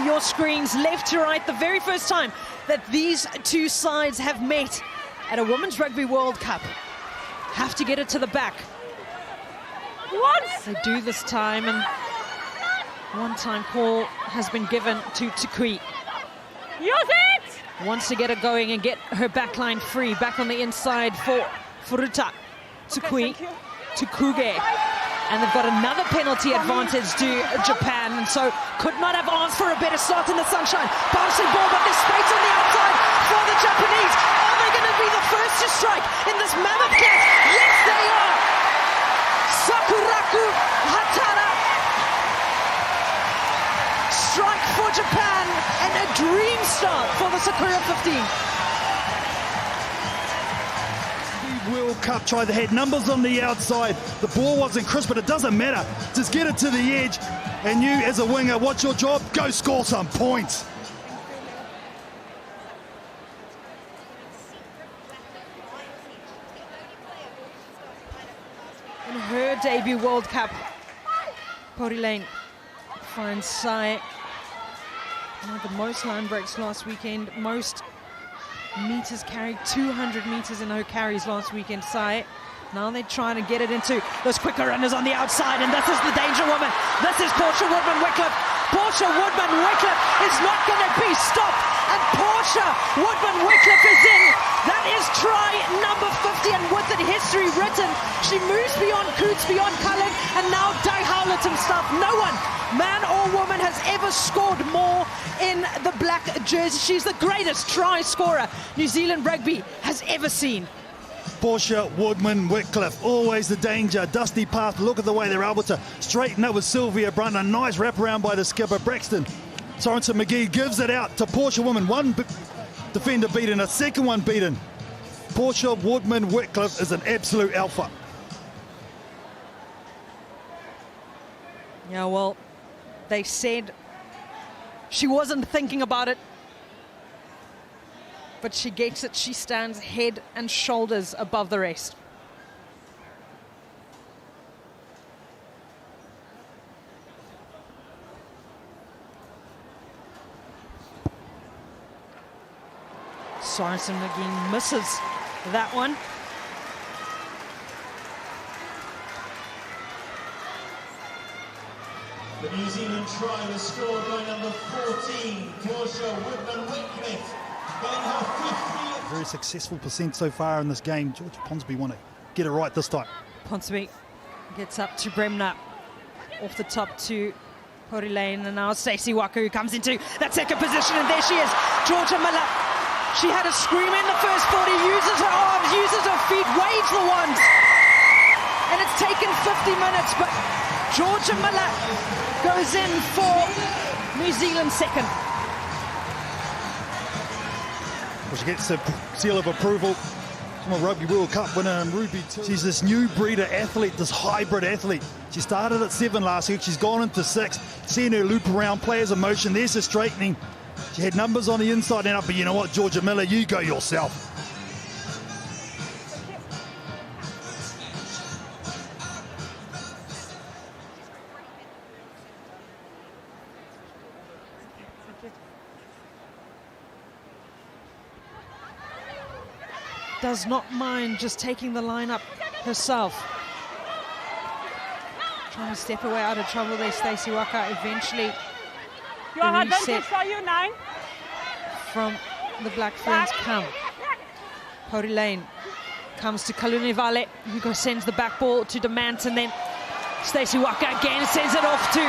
your screens, left to right, the very first time that these two sides have met at a Women's Rugby World Cup. Have to get it to the back. They do this time, and one time call has been given to Tukui. Use it! Wants to get it going and get her backline free. Back on the inside for Furuta. Tukui to Kuge. And they've got another penalty advantage to Japan, and so could not have asked for a better start in the sunshine. Bouncing ball, but there's space on the outside for the Japanese. Are they going to be the first to strike in this mammoth catch? Yes, they are! Sakuraku Hatara. Strike for Japan, and a dream start for the Sakura 15. World Cup tried to hit numbers on the outside. The ball wasn't crisp, but it doesn't matter. Just get it to the edge, and you as a winger, what's your job? Go score some points. In her debut World Cup, Pori Lane finds Sai. The most line breaks last weekend, most meters carried, 200 meters in her carries last weekend. Sai. Now they're trying to get it into those quicker runners on the outside, and this is the danger woman. This is Portia Woodman-Wickliffe. Portia Woodman-Wickliffe is not going to be stopped, and Portia Woodman-Wickliffe is in. That is try number 50, and with it history written. She moves beyond Coots, beyond Cullen, and now Dai Howlett himself. No one, man or woman, has ever scored more in the black jersey. She's the greatest try scorer New Zealand rugby has ever seen. Portia Woodman-Wickliffe, always the danger. Dusty path, look at the way they're able to straighten up with Sylvia Brunt. A nice wraparound by the skipper, Braxton. Sorensen McGee gives it out to Portia Woodman. One defender beaten, a second one beaten. Portia Woodman-Wickliffe is an absolute alpha. Yeah, well, they said she wasn't thinking about it, but she gets it. She stands head and shoulders above the rest. Sorensen McGee misses that one. The New Zealand try was scored by number 14, Portia Woodman-Wickliffe. Very successful percent so far in this game. Georgia Ponsonby want to get it right this time. Ponsonby gets up to Bremner, off the top to Pori Lane, and now Stacey Waka, who comes into that second position, and there she is, Georgia Miller. She had a screamer in the first 40, uses her arms, uses her feet, waves the wands, and it's taken 50 minutes, but Georgia Miller goes in for New Zealand second. Well, she gets the seal of approval from a Rugby World Cup winner in Ruby too. She's this new breeder athlete, this hybrid athlete. She started at 7 last week, she's gone into 6. Seeing her loop around, players in motion, there's the straightening. She had numbers on the inside and up, but you know what, Georgia Miller, you go yourself. Does not mind just taking the line up herself. Trying to step away out of trouble there, Stacey Waka. Eventually, You are advantage for you, 9. From the Black Ferns come. Pori Lane comes to Kaluni Vale, who sends the back ball to Demant, and then Stacey Waka again sends it off to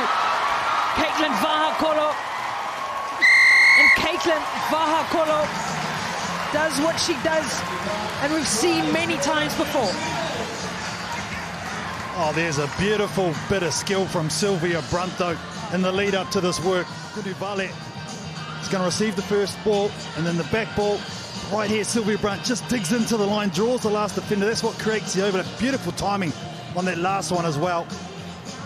Caitlin Vahakolo. And Caitlin Vahakolo does what she does, and we've seen many times before. Oh, there's a beautiful bit of skill from Sylvia Brunt, though, in the lead up to this work. Vale is going to receive the first ball, and then the back ball. Right here, Sylvia Brunt just digs into the line, draws the last defender. That's what creates the over. Beautiful timing on that last one as well.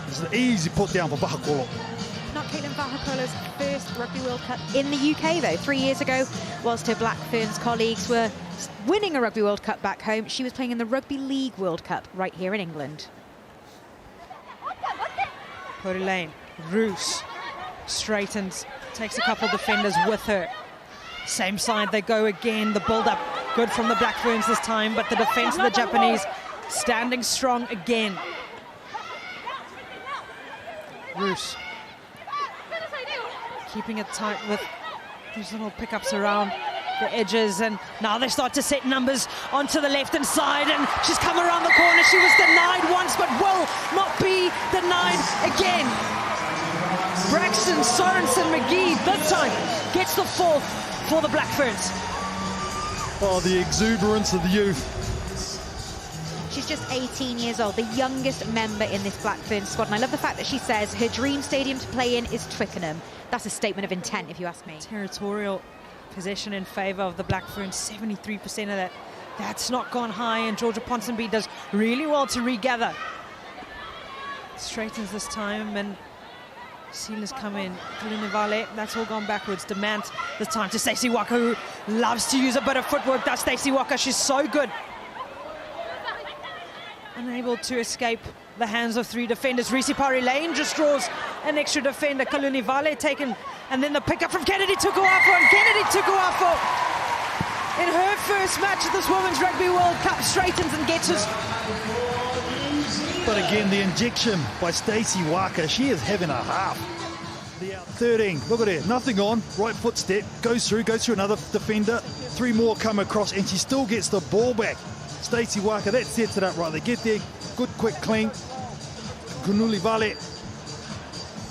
It's an easy put down for Vahakolo. Not Caitlin Vahakolo's first Rugby World Cup in the UK, though. 3 years ago, whilst her Black Ferns colleagues were winning a Rugby World Cup back home, she was playing in the Rugby League World Cup right here in England. Pori Lane, Roos, Straightens, takes a couple defenders with her. Same side they go again. The build-up good from the Black Ferns this time, but the defense of the Japanese standing strong again. Roos keeping it tight with these little pickups around the edges, and now they start to set numbers onto the left-hand side, and she's come around the corner. She was denied once, but will not be denied again. Braxton Sorensen McGee this time gets the fourth for the Black Ferns. Oh, the exuberance of the youth. She's just 18 years old, the youngest member in this Black Ferns squad. And I love the fact that she says her dream stadium to play in is Twickenham. That's a statement of intent, if you ask me. Territorial possession in favour of the Black Ferns, 73% of that. That's not gone high, and Georgia Ponsonby does really well to regather. Straightens this time, and Sealers come in. Kalunivale, that's all gone backwards. Demand this time to Stacey Walker, who loves to use a bit of footwork. Does Stacey Walker? She's so good. Unable to escape the hands of three defenders. Reese Parry Lane just draws an extra defender. Kalunivale taken, and then the pickup from Kennedy Tukuafo, and Kennedy Tukuafo in her first match at this Women's Rugby World Cup straightens and gets us. But again, the injection by Stacey Walker, she is having a half. The out 13, look at her, nothing on, right foot step, goes through another defender, three more come across, and she still gets the ball back. Stacey Walker, that sets it up right. They get there, good, quick, clean. Kunulivale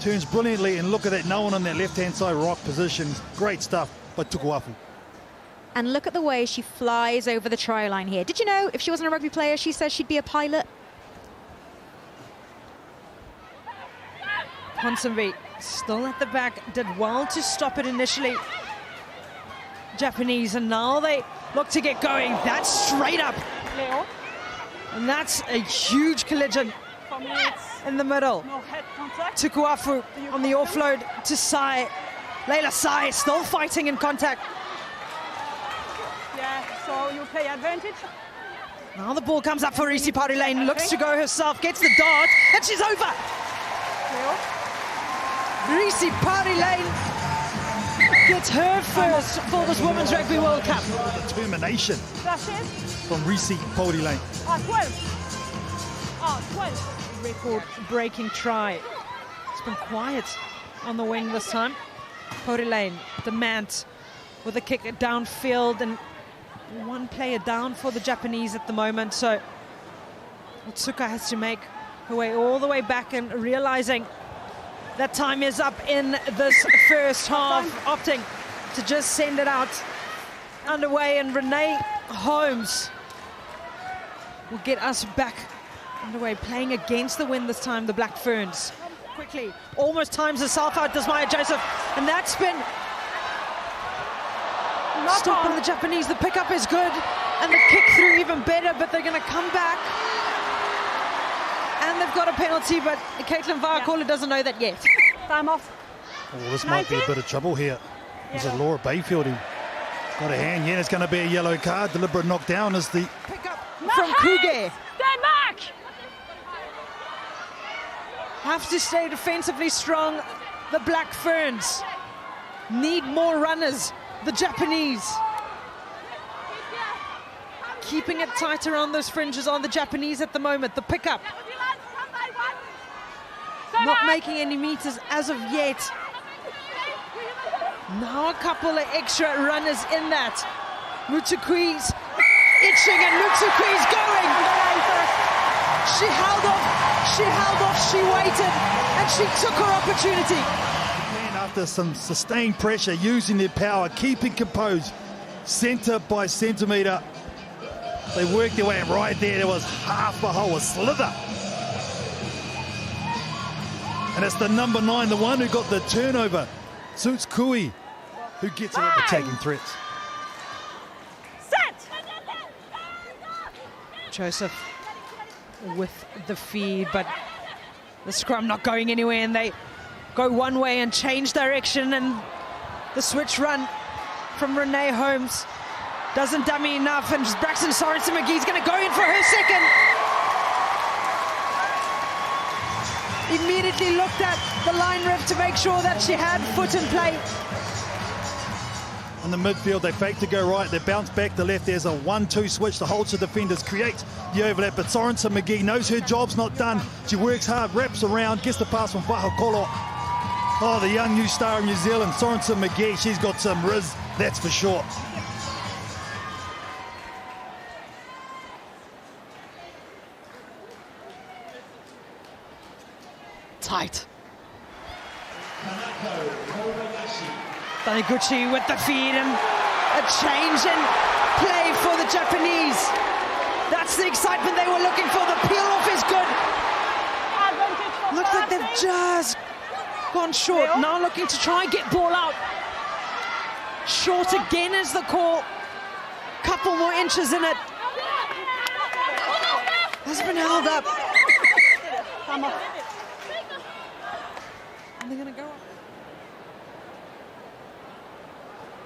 turns brilliantly, and look at that, no one on that left-hand side rock position. Great stuff by Tukuafu. And look at the way she flies over the try line here. Did you know if she wasn't a rugby player, she says she'd be a pilot? Ponsonby still at the back, did well to stop it initially. Japanese, and now they look to get going. That's straight up. Leo. And that's a huge collision in the middle. No head contact. Tukuafu on the offload to Sai. Layla Sai still fighting in contact. Yeah, so you play advantage. Now the ball comes up for Reese Parry Lane, looks to go herself, gets the dart, and she's over. Leo. Reese Parry Lane gets her first for this Women's Rugby World Cup. Determination Flashes. from Reese Parry Lane. 12. 12. Record-breaking try. It's been quiet on the wing this time. Parry Lane, demand with a kick downfield, and one player down for the Japanese at the moment. So Otsuka has to make her way all the way back, and realizing that time is up in this first half, opting to just send it out underway, and Renee Holmes will get us back underway, playing against the wind this time, the Black Ferns. Quickly, almost times herself out, does Maya Joseph, and that's been stopped by the Japanese. The pickup is good, and the kick through even better, but they're going to come back. And they've got a penalty, but Caitlin Varakola doesn't know that yet. Time off. Oh, this might be a bit of trouble here. Is it Laura Bayfield who got a hand? Yeah, it's going to be a yellow card. Deliberate knockdown is the Pickup from Kuge. Stand back. Have to stay defensively strong. The Black Ferns need more runners. The Japanese keeping it tight around those fringes on the Japanese at the moment. The pickup not making any meters as of yet. Now a couple of extra runners in that. Mutsukui's itching, and Mutsukui's going. She held off, she waited, and she took her opportunity. And after some sustained pressure, using their power, keeping composed, centre by centimetre, they worked their way right there. There was half a hole, a slither. And it's the number 9, the one who got the turnover, Suits Kui, who gets it at attacking threats. Set. Joseph with the feed, but the scrum not going anywhere, and they go one way and change direction, and the switch run from Renee Holmes doesn't dummy enough, and Braxton Sorensen McGee's going to go in for her second. Immediately looked at the line ref to make sure that she had foot in play. In the midfield, they fake to go right, they bounce back to left. There's a 1-2 switch. The Holster defenders create the overlap, but Sorensen McGee knows her job's not done. She works hard, wraps around, gets the pass from Wahakolo. Oh, the young new star of New Zealand, Sorensen McGee, she's got some riz, that's for sure. Tight. Taniguchi with the feed and a change in play for the Japanese. That's the excitement they were looking for. The peel off is good. Looks like they've just gone short. Now looking to try and get ball out. Short again is the call. Couple more inches in it. Has been held up. Come on. And they're going to go up.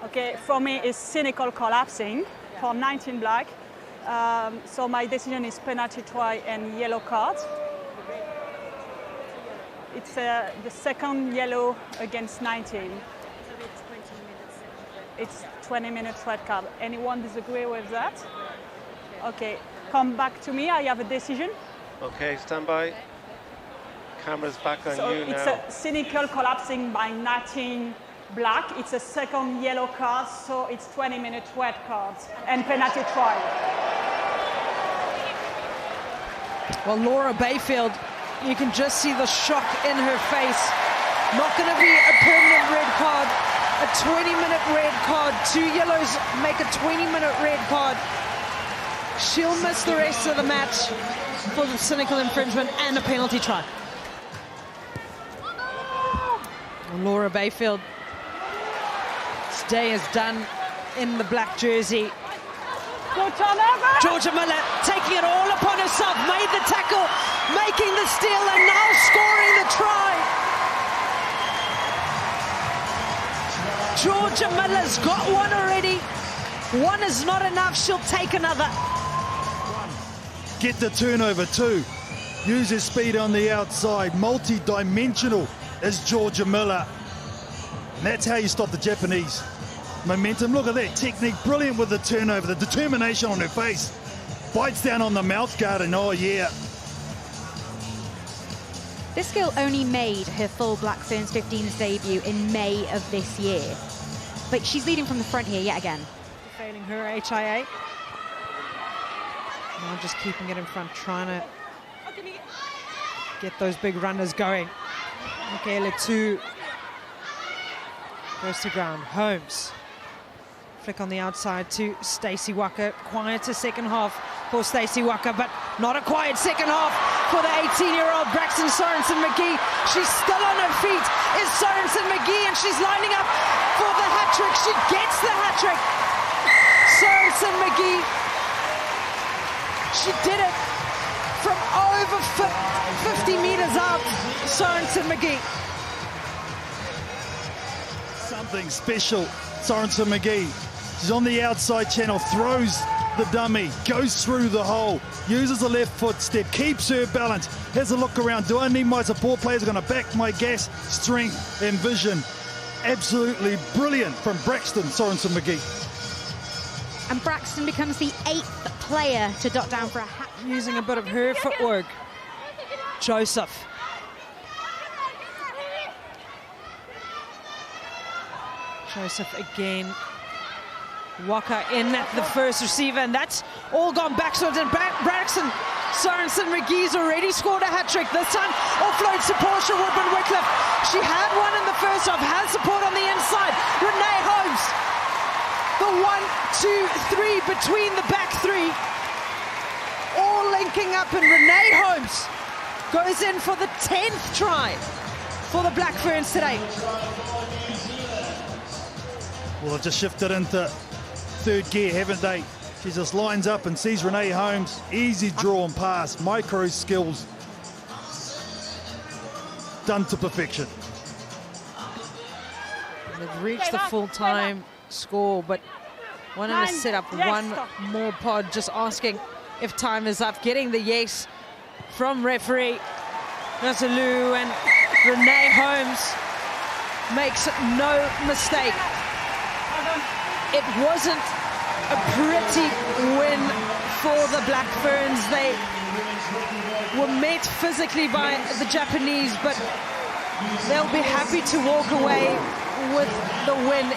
Okay, for me it's cynical collapsing for 19 black. So my decision is penalty try and yellow card. It's the second yellow against 19. It's 20 minutes red card. Anyone disagree with that? Okay, come back to me. I have a decision. Okay, stand by. Camera's back on So you it's now. a cynical collapsing by 19 black. It's a second yellow card, so it's 20 minutes red cards and penalty try. Well, Laura Bayfield, you can just see the shock in her face. Not going to be a permanent red card, a 20-minute red card. 2 yellows make a 20-minute red card. She'll miss the rest of the match for the cynical infringement and a penalty try. Laura Bayfield, day is done in the black jersey. Georgia Miller taking it all upon herself, made the tackle, making the steal, and now scoring the try. Georgia Miller's got one already. One is not enough, she'll take another. Get the turnover too. Use his speed on the outside. Multi-dimensional is Georgia Miller. And that's how you stop the Japanese. Momentum, look at that technique, brilliant with the turnover, the determination on her face. Bites down on the mouth guard and oh yeah. This girl only made her full Black Ferns 15s debut in May of this year. But she's leading from the front here yet again. Failing her HIA. Now just keeping it in front, trying to get those big runners going. Michaela 2 goes to ground. Holmes. Flick on the outside to Stacey Walker. Quieter second half for Stacey Walker, but not a quiet second half for the 18-year-old Braxton Sorensen McGee. She's still on her feet. Is Sorensen McGee, and she's lining up for the hat-trick. She gets the hat-trick. Sorensen McGee. She did it from over 50 meters out. Sorensen McGee. Something special, Sorensen McGee. She's on the outside channel, throws the dummy, goes through the hole, uses the left foot step, keeps her balance, has a look around. Do I need my support players? Going to back my gas, strength and vision. Absolutely brilliant from Braxton Sorensen McGee. And Braxton becomes the 8th player to dot down for a hat. Using a bit of her footwork. Joseph. Joseph again. Walker in at the first receiver, and that's all gone backwards. And Braxton Sorensen McGee's already scored a hat-trick. This time offloads to Portia Woodman-Wickliffe. She had one in the first half, has support on the inside. Renee Holmes. The 1, 2, 3 between the back three. All linking up, and Renee Holmes goes in for the 10th try for the Black Ferns today. Well, they've just shifted into third gear, haven't they? She just lines up and sees Renee Holmes. Easy drawn pass, micro skills. Done to perfection. They've reached the full-time score, but wanting to set up one more pod, just asking if time is up, getting the yes from referee Nazalu, and Renee Holmes makes no mistake. It wasn't a pretty win for the Black Ferns. They were met physically by the Japanese, but they'll be happy to walk away with the win.